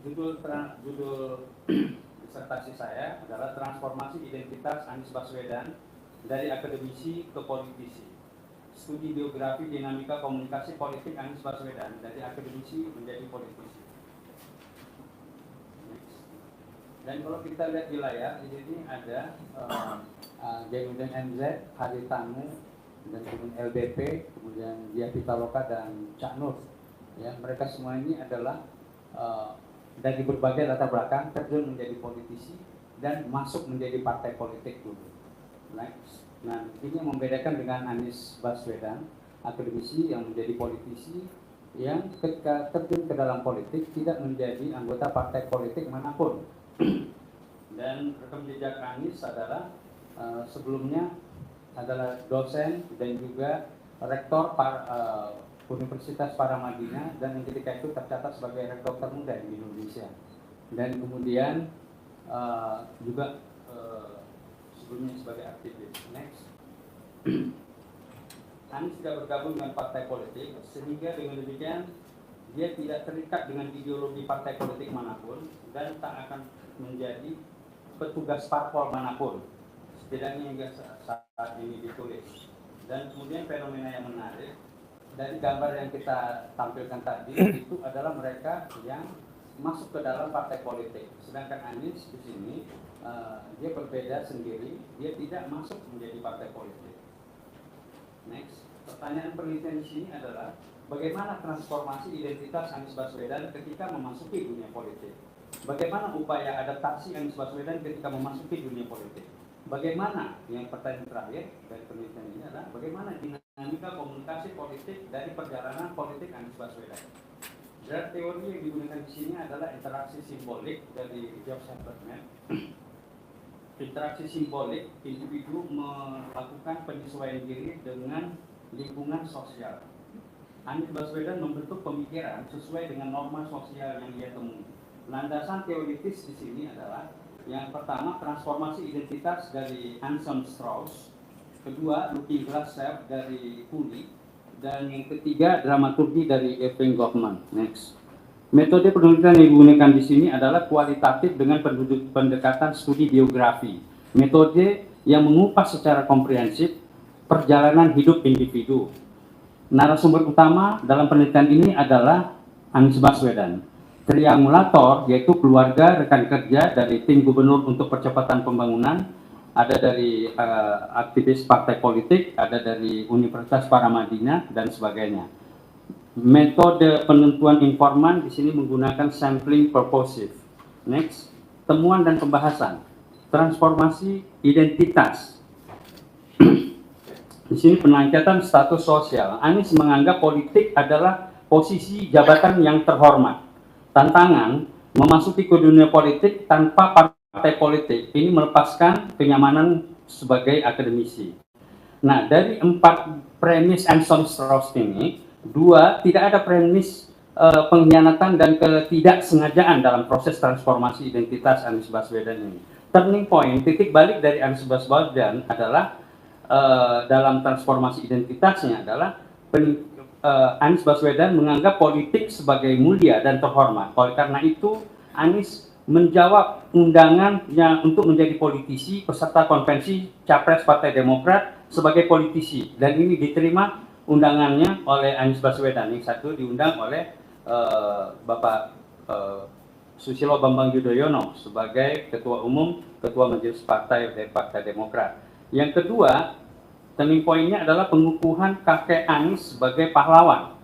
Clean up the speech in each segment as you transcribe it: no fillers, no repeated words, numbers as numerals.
Judul disertasi saya adalah transformasi identitas Anies Baswedan dari akademisi ke politisi. Studi biografi dinamika komunikasi politik Anies Baswedan dari akademisi menjadi politisi. Dan kalau kita lihat di layar, di sini ada Jainuddin MZ, Haritanu, dan kemudian LBP, kemudian Dia Pitaloka dan Cak Nur. Ya, mereka semua ini adalah dari berbagai latar belakang terjun menjadi politisi dan masuk menjadi partai politik dulu. Nah, ini yang membedakan dengan Anies Baswedan, akademisi yang menjadi politisi yang ketika terjun ke dalam politik tidak menjadi anggota partai politik manapun. Dan rekam jejak Anies adalah sebelumnya adalah dosen dan juga rektor Universitas Paramadina, dan yang ketika itu tercatat sebagai rektor termuda di Indonesia. Dan kemudian juga sebelumnya sebagai aktivis. Next. Anies tidak bergabung dengan partai politik, sehingga dengan demikian dia tidak terikat dengan ideologi partai politik manapun dan tak akan menjadi petugas parpol manapun, setidaknya hingga saat ini ditulis. Dan kemudian fenomena yang menarik dari gambar yang kita tampilkan tadi itu adalah mereka yang masuk ke dalam partai politik, sedangkan Anies di sini dia berbeda sendiri, dia tidak masuk menjadi partai politik. Next, pertanyaan penelitian di sini adalah bagaimana transformasi identitas Anies Baswedan ketika memasuki dunia politik? Bagaimana upaya adaptasi Anies Baswedan ketika memasuki dunia politik? Bagaimana, yang pertanyaan terakhir dari penelitian ini adalah bagaimana dinamika komunikasi politik dari perjalanan politik Anies Baswedan? Dan teori yang digunakan di sini adalah interaksi simbolik dari George Herbert Mead. Interaksi simbolik, individu melakukan penyesuaian diri dengan lingkungan sosial. Anies Baswedan membentuk pemikiran sesuai dengan norma sosial yang dia temui. Landasan teoritis di sini adalah yang pertama transformasi identitas dari Anselm Strauss, kedua Looking Glass Self dari Cooley, dan yang ketiga dramaturgi dari Irving Goffman. Next. Metode penelitian yang digunakan di sini adalah kualitatif dengan pendekatan studi biografi. Metode yang mengupas secara komprehensif perjalanan hidup individu. Narasumber utama dalam penelitian ini adalah Anies Baswedan. Triangulator yaitu keluarga, rekan kerja dari tim gubernur untuk percepatan pembangunan, ada dari aktivis partai politik, ada dari Universitas Paramadina dan sebagainya. Metode penentuan informan di sini menggunakan sampling purposive. Next, temuan dan pembahasan. Transformasi identitas. Di sini peningkatan status sosial. Anies menganggap politik adalah posisi jabatan yang terhormat. Tantangan memasuki ke dunia politik tanpa partai politik ini melepaskan kenyamanan sebagai akademisi. Nah, dari 4 premis Anselm Strauss ini, 2 tidak ada premis pengkhianatan dan ketidaksengajaan dalam proses transformasi identitas Anies Baswedan ini. Turning point, titik balik dari Anies Baswedan adalah dalam transformasi identitasnya adalah Anies Baswedan menganggap politik sebagai mulia dan terhormat. Oleh karena itu, Anies menjawab undangannya untuk menjadi politisi peserta konvensi Capres Partai Demokrat sebagai politisi, dan ini diterima undangannya oleh Anies Baswedan. Yang satu diundang oleh Bapak Susilo Bambang Yudhoyono sebagai Ketua Umum, Ketua Majelis Partai dari Partai Demokrat. Yang kedua, turning point-nya adalah pengukuhan kakek Anies sebagai pahlawan.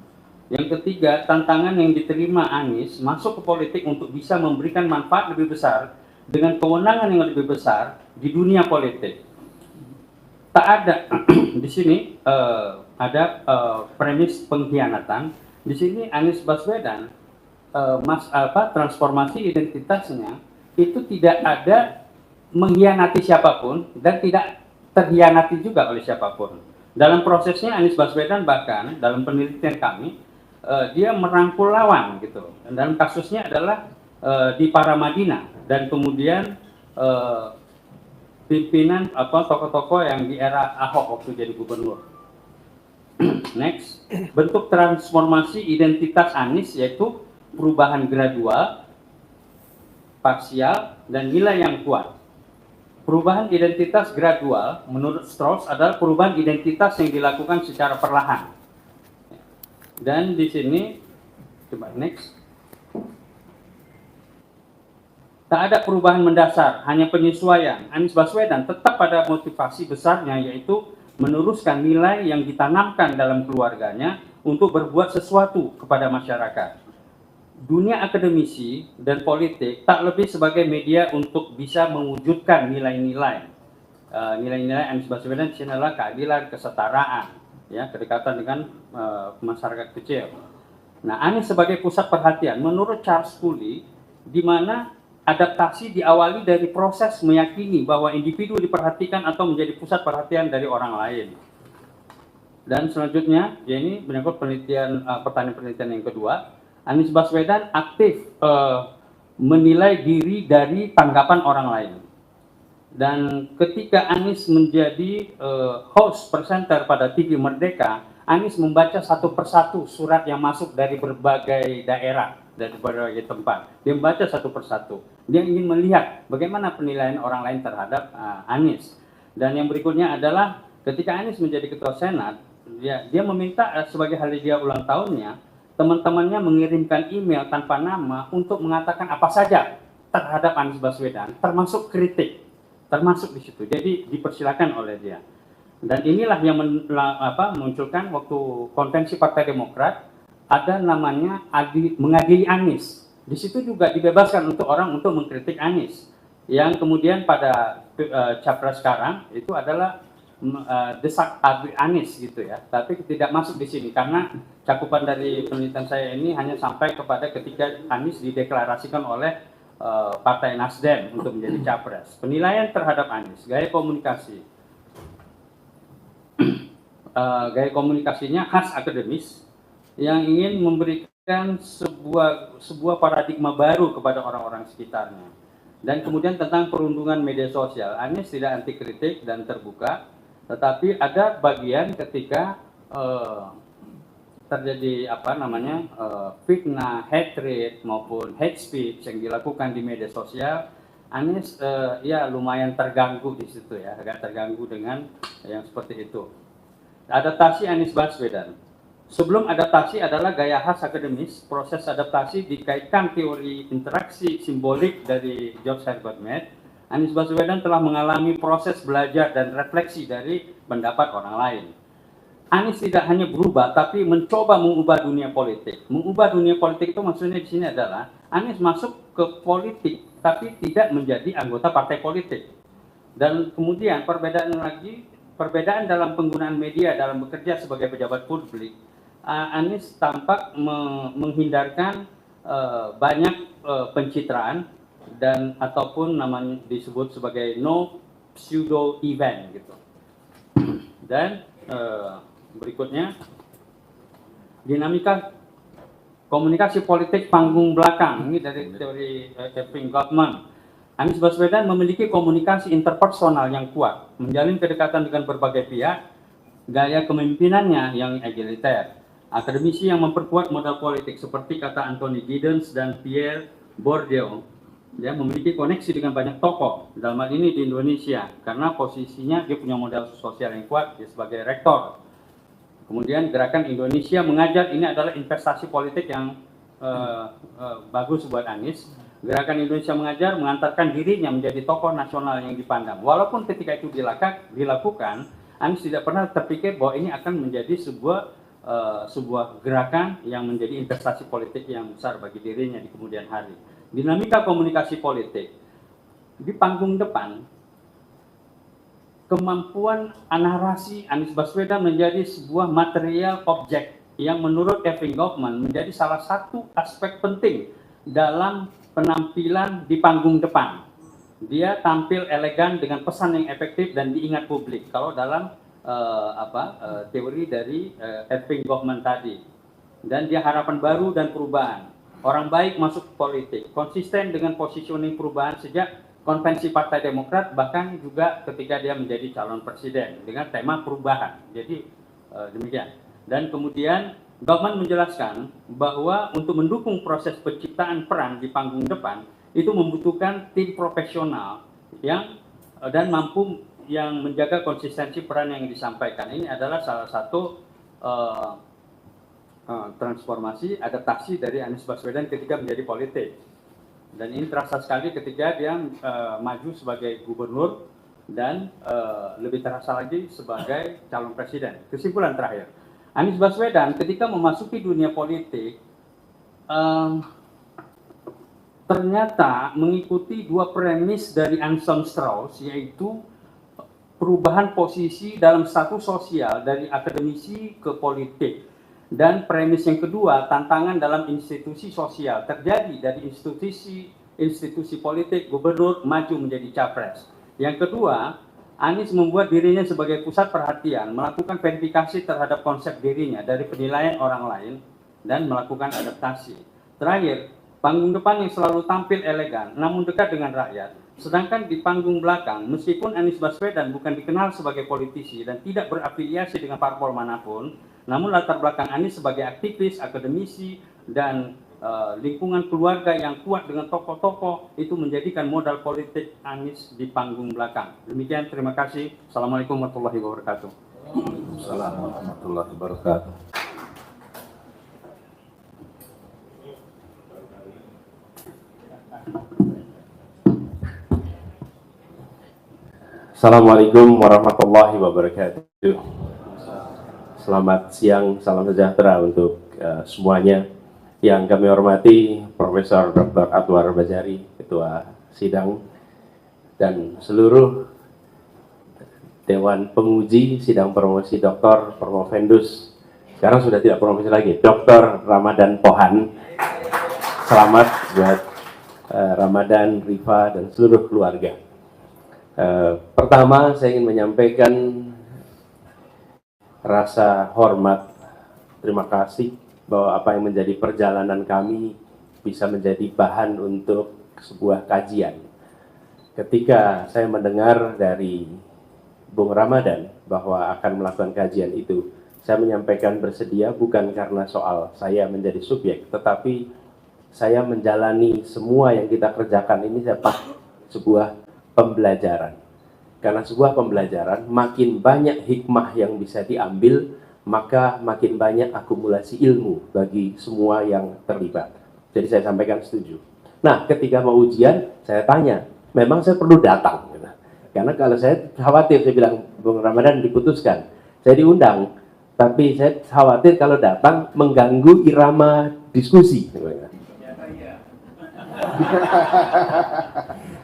Yang ketiga, tantangan yang diterima Anies masuk ke politik untuk bisa memberikan manfaat lebih besar dengan kewenangan yang lebih besar di dunia politik. Tak ada di sini ada premis pengkhianatan. Di sini Anies Baswedan transformasi identitasnya itu tidak ada mengkhianati siapapun dan tidak terhianati juga oleh siapapun. Dalam prosesnya Anies Baswedan bahkan dalam penelitian kami dia merangkul lawan gitu. Dan dalam kasusnya adalah di Paramadina, dan kemudian pimpinan tokoh-tokoh yang di era Ahok waktu jadi gubernur. Next, bentuk transformasi identitas Anies yaitu perubahan gradual parsial, dan nilai yang kuat. Perubahan identitas gradual menurut Strauss adalah perubahan identitas yang dilakukan secara perlahan. Dan di sini, coba next. Tak ada perubahan mendasar, hanya penyesuaian. Anies Baswedan tetap pada motivasi besarnya, yaitu meneruskan nilai yang ditanamkan dalam keluarganya untuk berbuat sesuatu kepada masyarakat. Dunia akademisi dan politik tak lebih sebagai media untuk bisa mewujudkan nilai-nilai. Nilai-nilai Anies Baswedan di sini adalah keadilan, kesetaraan, ya, kedekatan dengan masyarakat kecil. Nah, Anies sebagai pusat perhatian, menurut Charles Cooley, di mana adaptasi diawali dari proses meyakini bahwa individu diperhatikan atau menjadi pusat perhatian dari orang lain. Dan selanjutnya, ya ini menyangkut penelitian, pertanyaan penelitian yang kedua. Anies Baswedan aktif menilai diri dari tanggapan orang lain. Dan ketika Anies menjadi host presenter pada TV Merdeka, Anies membaca satu persatu surat yang masuk dari berbagai daerah, dari berbagai tempat. Dia membaca satu persatu. Dia ingin melihat bagaimana penilaian orang lain terhadap Anies. Dan yang berikutnya adalah ketika Anies menjadi ketua Senat, dia meminta sebagai hari dia ulang tahunnya, teman-temannya mengirimkan email tanpa nama untuk mengatakan apa saja terhadap Anies Baswedan, termasuk kritik, termasuk di situ. Jadi dipersilakan oleh dia. Dan inilah yang memunculkan waktu konvensi Partai Demokrat, ada namanya mengadili Anies. Di situ juga dibebaskan untuk orang untuk mengkritik Anies. Yang kemudian pada capres sekarang itu adalah desak Anies gitu ya, tapi tidak masuk di sini karena cakupan dari penelitian saya ini hanya sampai kepada ketika Anies dideklarasikan oleh Partai Nasdem untuk menjadi capres. Penilaian terhadap Anies, gaya komunikasi, gaya komunikasinya khas akademis yang ingin memberikan sebuah paradigma baru kepada orang-orang sekitarnya. Dan kemudian tentang perundungan media sosial, Anies tidak anti kritik dan terbuka. Tetapi ada bagian ketika terjadi fitnah, hatred maupun hate speech yang dilakukan di media sosial, Anies ya lumayan terganggu di situ ya, agak terganggu dengan yang seperti itu. Adaptasi Anies Baswedan. Sebelum adaptasi adalah gaya khas akademis, proses adaptasi dikaitkan teori interaksi simbolik dari George Herbert Mead. Anies Baswedan telah mengalami proses belajar dan refleksi dari pendapat orang lain. Anies tidak hanya berubah, tapi mencoba mengubah dunia politik. Mengubah dunia politik itu maksudnya di sini adalah Anies masuk ke politik, tapi tidak menjadi anggota partai politik. Dan kemudian perbedaan dalam penggunaan media dalam bekerja sebagai pejabat publik. Anies tampak menghindarkan banyak pencitraan dan ataupun namanya disebut sebagai no pseudo event gitu. Dan berikutnya dinamika komunikasi politik panggung belakang, ini dari teori Irving Goffman. Anies Baswedan memiliki komunikasi interpersonal yang kuat, menjalin kedekatan dengan berbagai pihak, gaya kepemimpinannya yang egaliter, akademisi yang memperkuat modal politik seperti kata Anthony Giddens dan Pierre Bourdieu. Dia memiliki koneksi dengan banyak tokoh, dalam hal ini di Indonesia, karena posisinya dia punya modal sosial yang kuat, dia sebagai rektor. Kemudian gerakan Indonesia Mengajar, ini adalah investasi politik yang bagus buat Anies. Gerakan Indonesia Mengajar mengantarkan dirinya menjadi tokoh nasional yang dipandang. Walaupun ketika itu dilakukan, Anies tidak pernah terpikir bahwa ini akan menjadi sebuah gerakan yang menjadi investasi politik yang besar bagi dirinya di kemudian hari. Dinamika komunikasi politik di panggung depan, kemampuan narasi Anies Baswedan menjadi sebuah material objek yang menurut Irving Goffman menjadi salah satu aspek penting dalam penampilan di panggung depan. Dia tampil elegan dengan pesan yang efektif dan diingat publik. Kalau dalam teori dari Irving Goffman tadi. Dan dia harapan baru dan perubahan. Orang baik masuk politik, konsisten dengan positioning perubahan sejak konvensi Partai Demokrat, bahkan juga ketika dia menjadi calon presiden dengan tema perubahan. Jadi demikian. Dan kemudian Goffman menjelaskan bahwa untuk mendukung proses penciptaan peran di panggung depan, itu membutuhkan tim profesional yang dan mampu yang menjaga konsistensi peran yang disampaikan. Ini adalah salah satu transformasi adaptasi dari Anies Baswedan ketika menjadi politik. Dan ini terasa sekali ketika dia maju sebagai gubernur dan lebih terasa lagi sebagai calon presiden. Kesimpulan terakhir, Anies Baswedan ketika memasuki dunia politik ternyata mengikuti dua premis dari Anselm Strauss, yaitu perubahan posisi dalam status sosial dari akademisi ke politik. Dan premis yang kedua, tantangan dalam institusi sosial terjadi dari institusi politik, gubernur maju menjadi capres. Yang kedua, Anies membuat dirinya sebagai pusat perhatian, melakukan verifikasi terhadap konsep dirinya dari penilaian orang lain, dan melakukan adaptasi. Terakhir, panggung depan yang selalu tampil elegan, namun dekat dengan rakyat. Sedangkan di panggung belakang, meskipun Anies Baswedan bukan dikenal sebagai politisi dan tidak berafiliasi dengan parpol manapun, namun latar belakang Anies sebagai aktivis, akademisi, dan lingkungan keluarga yang kuat dengan tokoh-tokoh itu menjadikan modal politik Anies di panggung belakang. Demikian, terima kasih. Assalamualaikum warahmatullahi wabarakatuh. Assalamualaikum warahmatullahi wabarakatuh. Assalamualaikum warahmatullahi wabarakatuh. Selamat siang, salam sejahtera untuk semuanya. Yang kami hormati Profesor Dr. Adwar Bajari, Ketua Sidang, dan seluruh Dewan Penguji Sidang Promosi Dr. Promovendus, sekarang sudah tidak promosi lagi, Dr. Ramadan Pohan. Selamat buat Ramadan, Rifa, dan seluruh keluarga. Pertama, saya ingin menyampaikan rasa hormat, terima kasih bahwa apa yang menjadi perjalanan kami bisa menjadi bahan untuk sebuah kajian. Ketika saya mendengar dari Bung Ramadan bahwa akan melakukan kajian itu, saya menyampaikan bersedia bukan karena soal saya menjadi subjek, tetapi saya menjalani semua yang kita kerjakan ini sebuah pembelajaran. Karena sebuah pembelajaran, makin banyak hikmah yang bisa diambil, maka makin banyak akumulasi ilmu bagi semua yang terlibat. Jadi saya sampaikan setuju. Nah, ketika mau ujian, saya tanya, memang saya perlu datang? Karena kalau saya khawatir, saya bilang, Bung Ramadan diputuskan, saya diundang, tapi saya khawatir kalau datang mengganggu irama diskusi.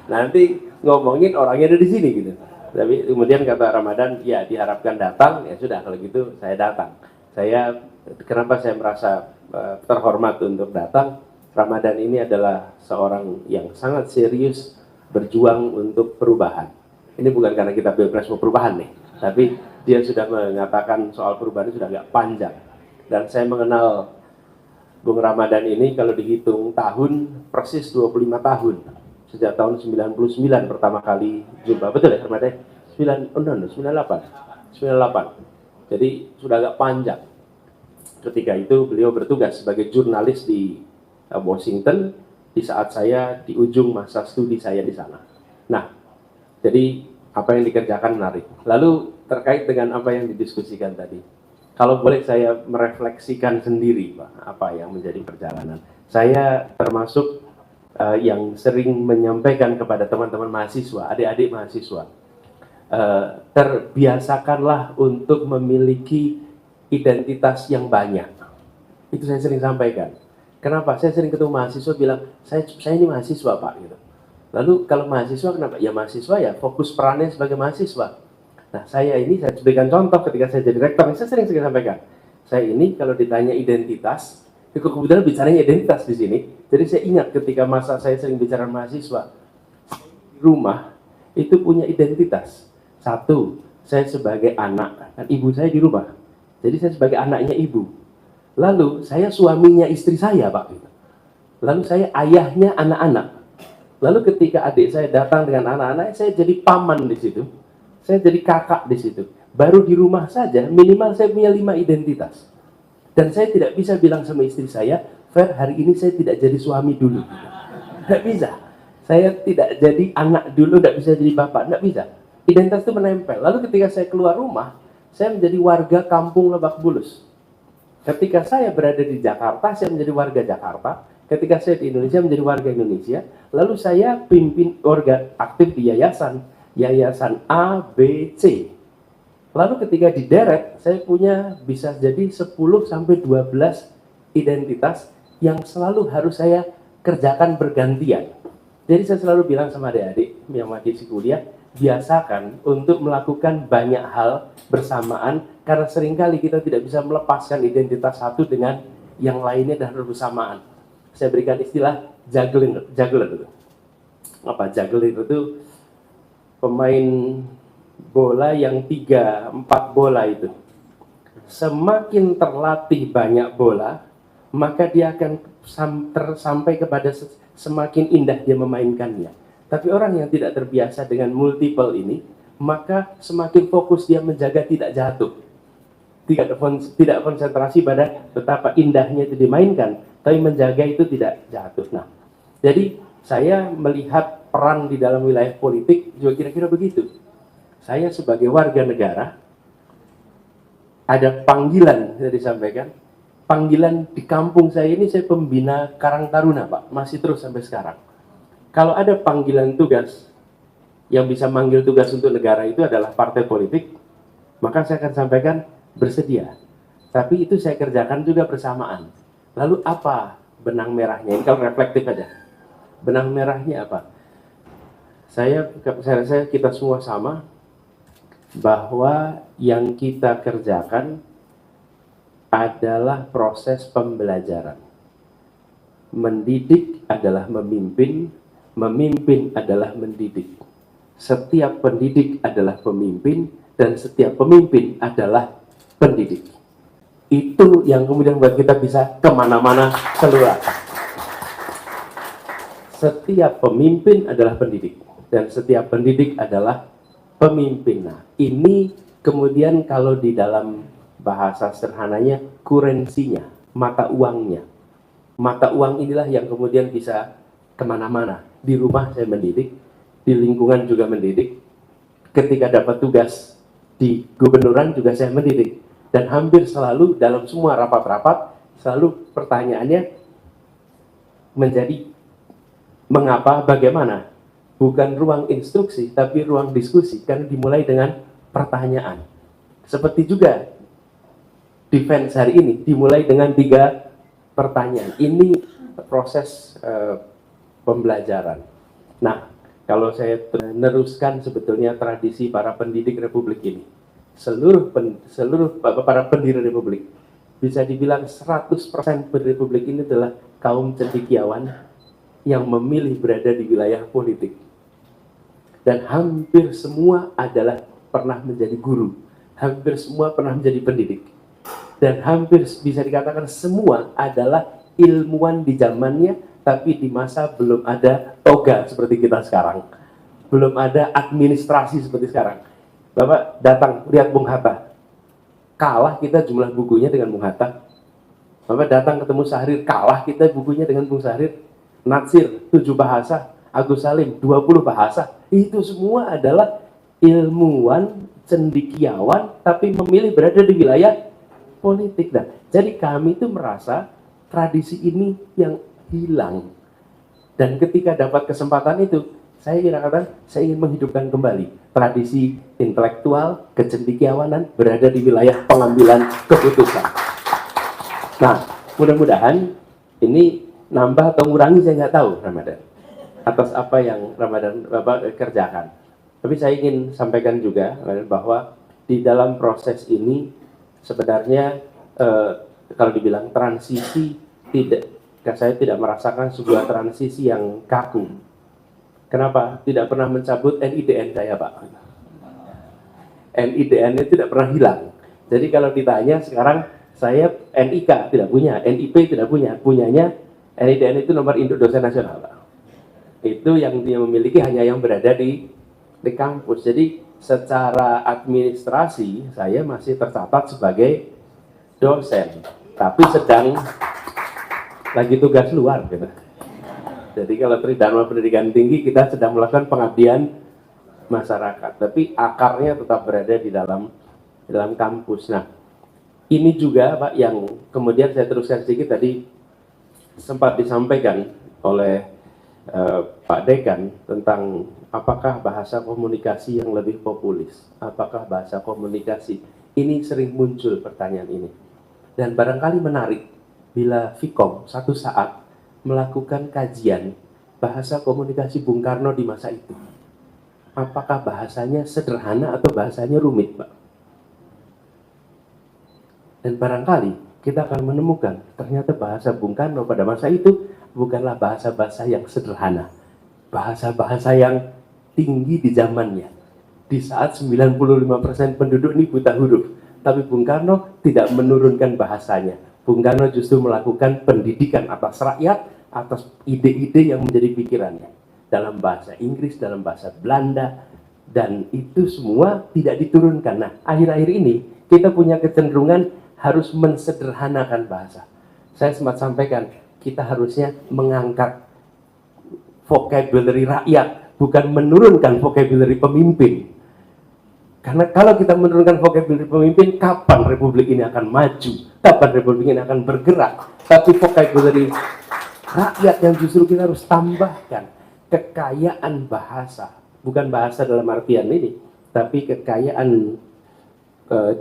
Nanti ngomongin orangnya ada di sini gitu. Tapi kemudian kata Ramadan, ya diharapkan datang, ya sudah kalau gitu saya datang. Kenapa saya merasa terhormat untuk datang? Ramadan ini adalah seorang yang sangat serius berjuang untuk perubahan. Ini bukan karena kita pilpres mau perubahan nih, tapi dia sudah mengatakan soal perubahan itu sudah agak panjang. Dan saya mengenal Bung Ramadan ini kalau dihitung tahun, persis 25 tahun. Sejak tahun 99 pertama kali jumpa, betul ya Ramadan? 98. Jadi sudah agak panjang. Ketika itu beliau bertugas sebagai jurnalis di Washington di saat saya di ujung masa studi saya di sana. Nah, jadi apa yang dikerjakan menarik. Lalu terkait dengan apa yang didiskusikan tadi, kalau boleh saya merefleksikan sendiri, Pak, apa yang menjadi perjalanan. Saya termasuk yang sering menyampaikan kepada teman-teman mahasiswa, adik-adik mahasiswa, terbiasakanlah untuk memiliki identitas yang banyak. Itu saya sering sampaikan. Kenapa? Saya sering ketemu mahasiswa bilang, saya ini mahasiswa Pak. Gitu. Lalu kalau mahasiswa kenapa? Ya mahasiswa ya fokus perannya sebagai mahasiswa. Nah saya berikan contoh ketika saya jadi rektor, saya sering sampaikan. Saya ini kalau ditanya identitas, kebetulan bicaranya identitas di sini. Jadi saya ingat ketika masa saya sering bicara mahasiswa, rumah itu punya identitas. Satu, saya sebagai anak, kan ibu saya di rumah. Jadi saya sebagai anaknya ibu. Lalu saya suaminya istri saya, Pak. Lalu saya ayahnya anak-anak. Lalu ketika adik saya datang dengan anak-anak, saya jadi paman di situ. Saya jadi kakak di situ. Baru di rumah saja, minimal saya punya 5 identitas. Dan saya tidak bisa bilang sama istri saya, Fer, hari ini saya tidak jadi suami dulu. Tidak bisa. Saya tidak jadi anak dulu, tidak bisa jadi bapak, tidak bisa. Identitas itu menempel. Lalu ketika saya keluar rumah, saya menjadi warga kampung Lebak Bulus. Ketika saya berada di Jakarta, saya menjadi warga Jakarta. Ketika saya di Indonesia, menjadi warga Indonesia. Lalu saya pimpin aktif di yayasan A, B, C. Lalu ketika dideret, saya punya bisa jadi 10 sampai 12 identitas yang selalu harus saya kerjakan bergantian. Jadi saya selalu bilang sama adik-adik yang masih kuliah, biasakan untuk melakukan banyak hal bersamaan, karena seringkali kita tidak bisa melepaskan identitas satu dengan yang lainnya dan bersamaan. Saya berikan istilah juggler itu. Apa juggler itu? Pemain bola yang 3-4 bola itu. Semakin terlatih banyak bola, maka dia akan sampai kepada semakin indah dia memainkannya. Tapi orang yang tidak terbiasa dengan multiple ini, maka semakin fokus dia menjaga tidak jatuh. Tidak konsentrasi pada betapa indahnya itu dimainkan, tapi menjaga itu tidak jatuh. Nah, jadi saya melihat peran di dalam wilayah politik juga kira-kira begitu. Saya sebagai warga negara, ada panggilan yang disampaikan. Panggilan di kampung saya ini, saya pembina Karang Taruna, Pak. Masih terus sampai sekarang. Kalau ada panggilan tugas, yang bisa manggil tugas untuk negara itu adalah partai politik, maka saya akan sampaikan bersedia. Tapi itu saya kerjakan juga bersamaan. Lalu apa benang merahnya? Ini kalau reflektif aja. Benang merahnya apa? Saya rasa kita semua sama, bahwa yang kita kerjakan adalah proses pembelajaran. Mendidik adalah memimpin, memimpin adalah mendidik. Setiap pendidik adalah pemimpin, dan setiap pemimpin adalah pendidik. Itu yang kemudian buat kita bisa kemana-mana keluar. Setiap pemimpin adalah pendidik, dan setiap pendidik adalah pemimpin. Nah, ini kemudian kalau di dalam bahasa sederhananya, kurensinya, mata uangnya. Mata uang inilah yang kemudian bisa kemana-mana. Di rumah saya mendidik, di lingkungan juga mendidik. Ketika dapat tugas di gubernuran juga saya mendidik. Dan hampir selalu dalam semua rapat-rapat, selalu pertanyaannya menjadi mengapa, bagaimana. Bukan ruang instruksi, tapi ruang diskusi. Karena dimulai dengan pertanyaan. Seperti juga defense hari ini dimulai dengan 3 pertanyaan. Ini proses pembelajaran. Nah, kalau saya meneruskan sebetulnya tradisi para pendidik Republik ini, seluruh para pendiri Republik, bisa dibilang 100% Republik ini adalah kaum cendekiawan yang memilih berada di wilayah politik. Dan hampir semua adalah pernah menjadi guru, hampir semua pernah menjadi pendidik. Dan hampir bisa dikatakan semua adalah ilmuwan di zamannya, tapi di masa belum ada toga seperti kita sekarang. Belum ada administrasi seperti sekarang. Bapak datang, lihat Bung Hatta. Kalah kita jumlah bukunya dengan Bung Hatta. Bapak datang ketemu Syahrir, kalah kita bukunya dengan Bung Syahrir. Natsir, 7 bahasa. Agus Salim, 20 bahasa. Itu semua adalah ilmuwan, cendekiawan, tapi memilih berada di wilayah politik. Nah, jadi kami itu merasa tradisi ini yang hilang. Dan ketika dapat kesempatan itu, saya kira-kira saya ingin menghidupkan kembali tradisi intelektual, kecendekiawanan berada di wilayah pengambilan keputusan. Nah, mudah-mudahan ini nambah atau ngurangi saya nggak tahu Ramadan, atas apa yang Ramadan Bapak kerjakan. Tapi saya ingin sampaikan juga bahwa di dalam proses ini sebenarnya kalau dibilang transisi, saya tidak merasakan sebuah transisi yang kaku. Kenapa? Tidak pernah mencabut NIDN saya, Pak. NIDN-nya tidak pernah hilang. Jadi kalau ditanya sekarang, saya NIK tidak punya, NIP tidak punya. Punyanya NIDN itu nomor induk dosen nasional, Pak. Itu yang dia memiliki hanya yang berada di kampus. Jadi secara administrasi saya masih tercatat sebagai dosen, tapi sedang lagi tugas luar gitu. Jadi kalau Tridharma Pendidikan Tinggi kita sedang melakukan pengabdian masyarakat, tapi akarnya tetap berada di dalam kampus. Nah, ini juga Pak yang kemudian saya teruskan sedikit tadi sempat disampaikan oleh Pak Dekan tentang apakah bahasa komunikasi yang lebih populis, apakah bahasa komunikasi. Ini sering muncul pertanyaan ini. Dan barangkali menarik bila Vkom satu saat melakukan kajian bahasa komunikasi Bung Karno di masa itu. Apakah bahasanya sederhana atau bahasanya rumit, Pak? Dan barangkali kita akan menemukan ternyata bahasa Bung Karno pada masa itu bukanlah bahasa-bahasa yang sederhana. Bahasa-bahasa yang tinggi di zamannya. Di saat 95% penduduk ini buta huruf. Tapi Bung Karno tidak menurunkan bahasanya. Bung Karno justru melakukan pendidikan atas rakyat, atas ide-ide yang menjadi pikirannya. Dalam bahasa Inggris, dalam bahasa Belanda, dan itu semua tidak diturunkan. Nah, akhir-akhir ini kita punya kecenderungan harus mensederhanakan bahasa. Saya sempat sampaikan, kita harusnya mengangkat vocabulary rakyat, bukan menurunkan vocabulary pemimpin. Karena kalau kita menurunkan vocabulary pemimpin, kapan republik ini akan maju? Kapan republik ini akan bergerak? Tapi vocabulary rakyat yang justru kita harus tambahkan. Kekayaan bahasa, bukan bahasa dalam artian ini, tapi kekayaan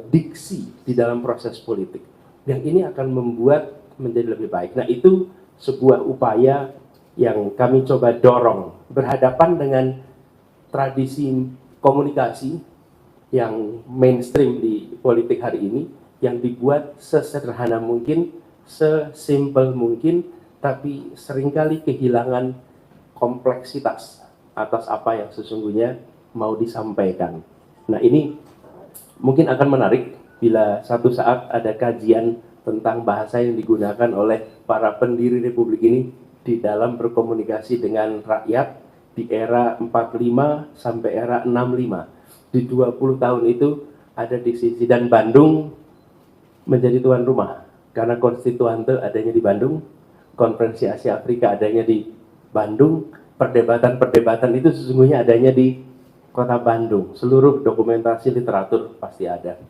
diksi di dalam proses politik. Yang ini akan membuat menjadi lebih baik. Nah, itu sebuah upaya yang kami coba dorong berhadapan dengan tradisi komunikasi yang mainstream di politik hari ini, yang dibuat sesederhana mungkin, sesimpel mungkin, tapi seringkali kehilangan kompleksitas atas apa yang sesungguhnya mau disampaikan. Nah, ini mungkin akan menarik bila satu saat ada kajian tentang bahasa yang digunakan oleh para pendiri republik ini di dalam berkomunikasi dengan rakyat di era 45 sampai era 65. Di 20 tahun itu ada di sisi, dan Bandung menjadi tuan rumah karena konstituante adanya di Bandung, konferensi Asia Afrika adanya di Bandung, perdebatan-perdebatan itu sesungguhnya adanya di Kota Bandung. Seluruh dokumentasi literatur pasti ada.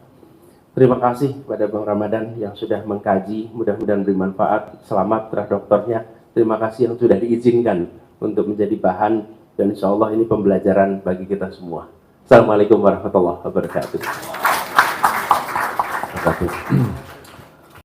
Terima kasih kepada Bang Ramadan yang sudah mengkaji, mudah-mudahan beri manfaat. Selamat terhadap doktornya. Terima kasih yang sudah diizinkan untuk menjadi bahan, dan insya Allah ini pembelajaran bagi kita semua. Assalamualaikum warahmatullahi wabarakatuh. Terima kasih.